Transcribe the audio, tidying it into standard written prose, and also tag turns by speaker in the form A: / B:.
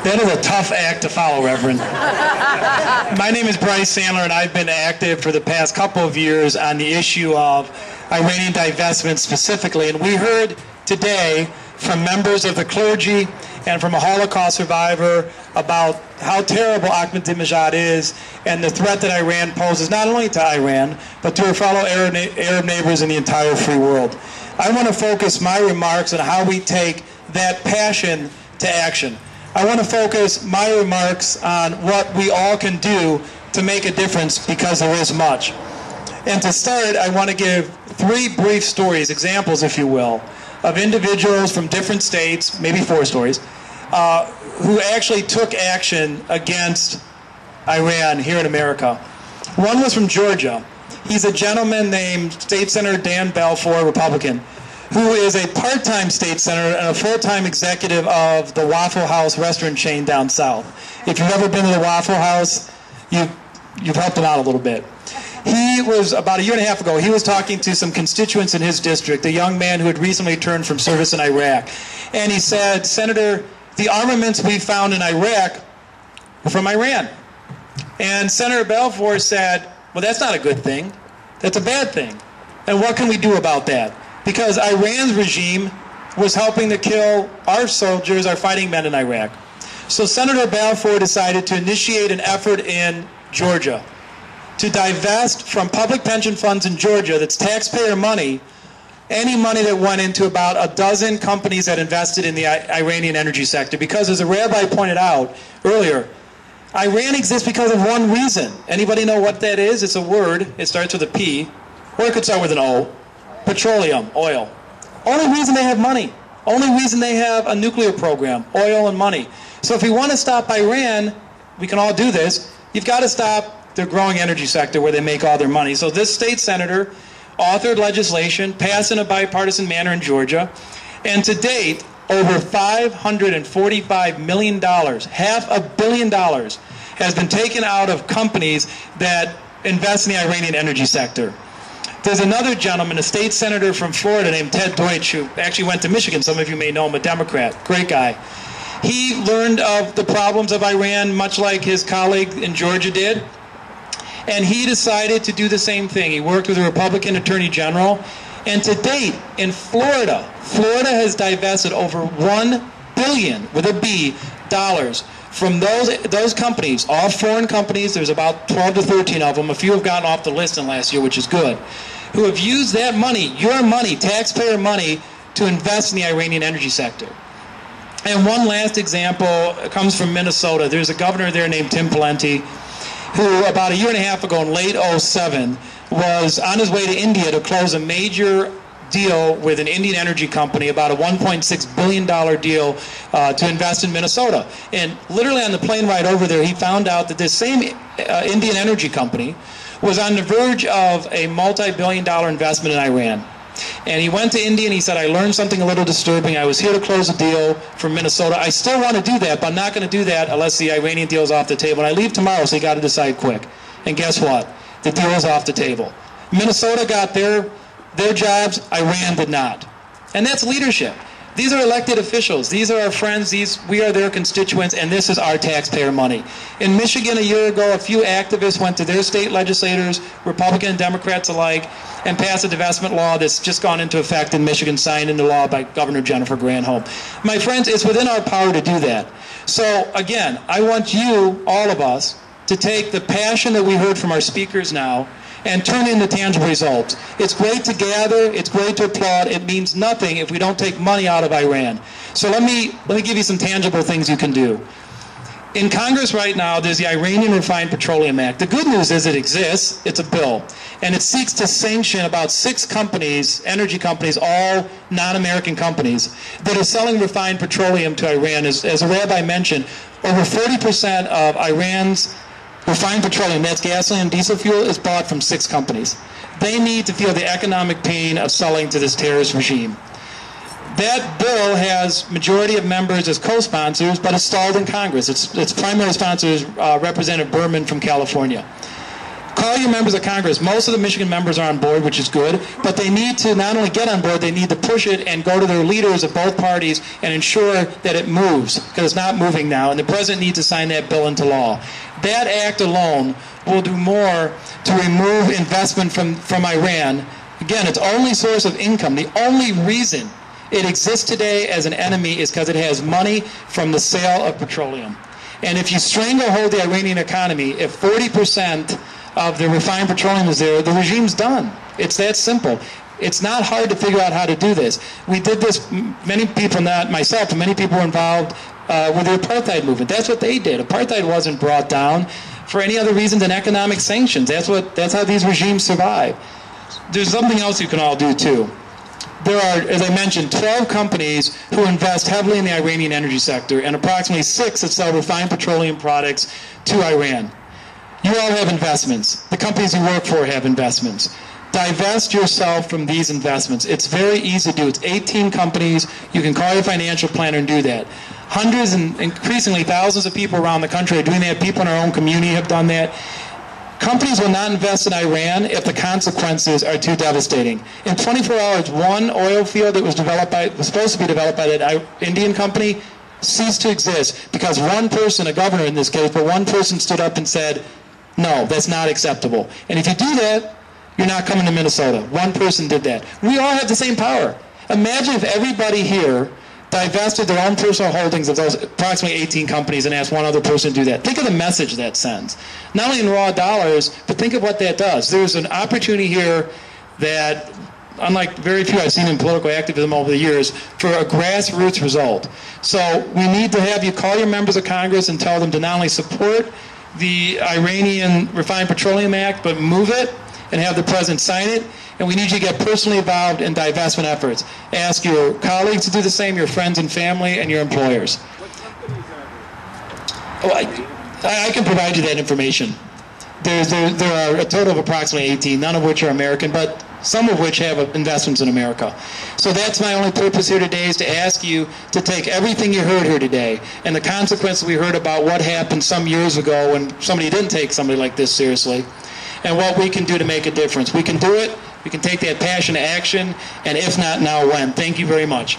A: That is a tough act to follow, Reverend. My name is Bryce Sandler, and I've been active for the past couple of years on the issue of Iranian divestment specifically. And we heard today from members of the clergy and from a Holocaust survivor about how terrible Ahmadinejad is and the threat that Iran poses not only to Iran, but to her fellow Arab neighbors in the entire free world. I want to focus my remarks on how we take that passion to action. I want to focus my remarks on what we all can do to make a difference, because there is much. And to start, I want to give 3 brief stories, examples if you will, of individuals from different states, maybe 4 stories, who actually took action against Iran here in America. One was from Georgia. He's a gentleman named State Senator Dan Balfour, Republican, who is a part-time state senator and a full-time executive of the Waffle House restaurant chain down south. If you've ever been to the Waffle House, you've helped him out a little bit. He was, about a year and a half ago, he was talking to some constituents in his district, a young man who had recently returned from service in Iraq. And he said, Senator, the armaments we found in Iraq were from Iran. And Senator Balfour said, well, that's not a good thing. That's a bad thing. And what can we do about that? Because Iran's regime was helping to kill our soldiers, our fighting men in Iraq. So Senator Balfour decided to initiate an effort in Georgia to divest from public pension funds in Georgia, that's taxpayer money, any money that went into about a dozen companies that invested in the Iranian energy sector. Because as a rabbi pointed out earlier, Iran exists because of one reason. Anybody know what that is? It's a word. It starts with a P, or it could start with an O. Petroleum, oil. Only reason they have money. Only reason they have a nuclear program, oil and money. So if we want to stop Iran, we can all do this, you've got to stop their growing energy sector where they make all their money. So this state senator authored legislation, passed in a bipartisan manner in Georgia, and to date, over $545 million, $500 million, has been taken out of companies that invest in the Iranian energy sector. There's another gentleman, a state senator from Florida named Ted Deutsch, who actually went to Michigan. Some of you may know him, a Democrat. Great guy. He learned of the problems of Iran much like his colleague in Georgia did, and he decided to do the same thing. He worked with a Republican attorney general, and to date, in Florida has divested over $1 billion, with a B, dollars from those companies, all foreign companies. There's about 12 to 13 of them. A few have gotten off the list in last year, which is good, who have used that money, your money, taxpayer money, to invest in the Iranian energy sector. And one last example comes from Minnesota. There's a governor there named Tim Pawlenty, who about a year and a half ago in late 2007 was on his way to India to close a major deal with an Indian energy company, about a $1.6 billion deal to invest in Minnesota. And literally on the plane ride over there, he found out that this same Indian energy company was on the verge of a multi-billion-dollar investment in Iran. And he went to India and he said, I learned something a little disturbing. I was here to close a deal from Minnesota. I still want to do that, but I'm not going to do that unless the Iranian deal is off the table. And I leave tomorrow, so you got to decide quick. And guess what? The deal is off the table. Minnesota got their jobs, Iran did not. And that's leadership. These are elected officials. These are our friends. We are their constituents, and this is our taxpayer money. In Michigan a year ago, a few activists went to their state legislators, Republican and Democrats alike, and passed a divestment law that's just gone into effect in Michigan, signed into law by Governor Jennifer Granholm. My friends, it's within our power to do that. So again, I want you, all of us, to take the passion that we heard from our speakers now and turn into tangible results. It's great to gather, it's great to applaud, it means nothing if we don't take money out of Iran. So let me give you some tangible things you can do. In Congress right now, there's the Iranian Refined Petroleum Act. The good news is it exists, it's a bill, and it seeks to sanction about 6 companies, energy companies, all non-American companies, that are selling refined petroleum to Iran. As a rabbi mentioned, over 40% of Iran's refined petroleum, that's gasoline and diesel fuel, is bought from 6 companies. They need to feel the economic pain of selling to this terrorist regime. That bill has majority of members as co-sponsors, but it's stalled in Congress. Its primary sponsor is Representative Berman from California. call your members of Congress. Most of the Michigan members are on board, which is good, but they need to not only get on board, they need to push it and go to their leaders of both parties and ensure that it moves, because it's not moving now, and the president needs to sign that bill into law. That act alone will do more to remove investment from Iran. Again, its only source of income, the only reason it exists today as an enemy is because it has money from the sale of petroleum. And if you stranglehold the Iranian economy, if 40% of the refined petroleum is there, the regime's done. It's that simple. It's not hard to figure out how to do this. We did this, many people, not myself, but many people were involved with the apartheid movement. That's what they did. Apartheid wasn't brought down for any other reason than economic sanctions. That's how these regimes survive. There's something else you can all do too. There are, as I mentioned, 12 companies who invest heavily in the Iranian energy sector and approximately 6 that sell refined petroleum products to Iran. You all have investments. The companies you work for have investments. Divest yourself from these investments. It's very easy to do. It's 18 companies. You can call your financial planner and do that. Hundreds and increasingly thousands of people around the country are doing that. People in our own community have done that. Companies will not invest in Iran if the consequences are too devastating. In 24 hours, one oil field that was supposed to be developed by that Indian company ceased to exist because one person, a governor in this case, but one person stood up and said, no, that's not acceptable. And if you do that, you're not coming to Minnesota. One person did that. We all have the same power. Imagine if everybody here divested their own personal holdings of those approximately 18 companies and asked one other person to do that. Think of the message that sends. Not only in raw dollars, but think of what that does. There's an opportunity here that, unlike very few I've seen in political activism over the years, for a grassroots result. So we need to have you call your members of Congress and tell them to not only support the Iranian Refined Petroleum Act, but move it and have the president sign it. And we need you to get personally involved in divestment efforts. Ask your colleagues to do the same, your friends and family, and your employers. Oh, I can provide you that information. There are a total of approximately 18, none of which are American, but some of which have investments in America. So that's my only purpose here today, is to ask you to take everything you heard here today and the consequences we heard about what happened some years ago when somebody didn't take somebody like this seriously, and what we can do to make a difference. We can do it. We can take that passion to action, and if not now, when? Thank you very much.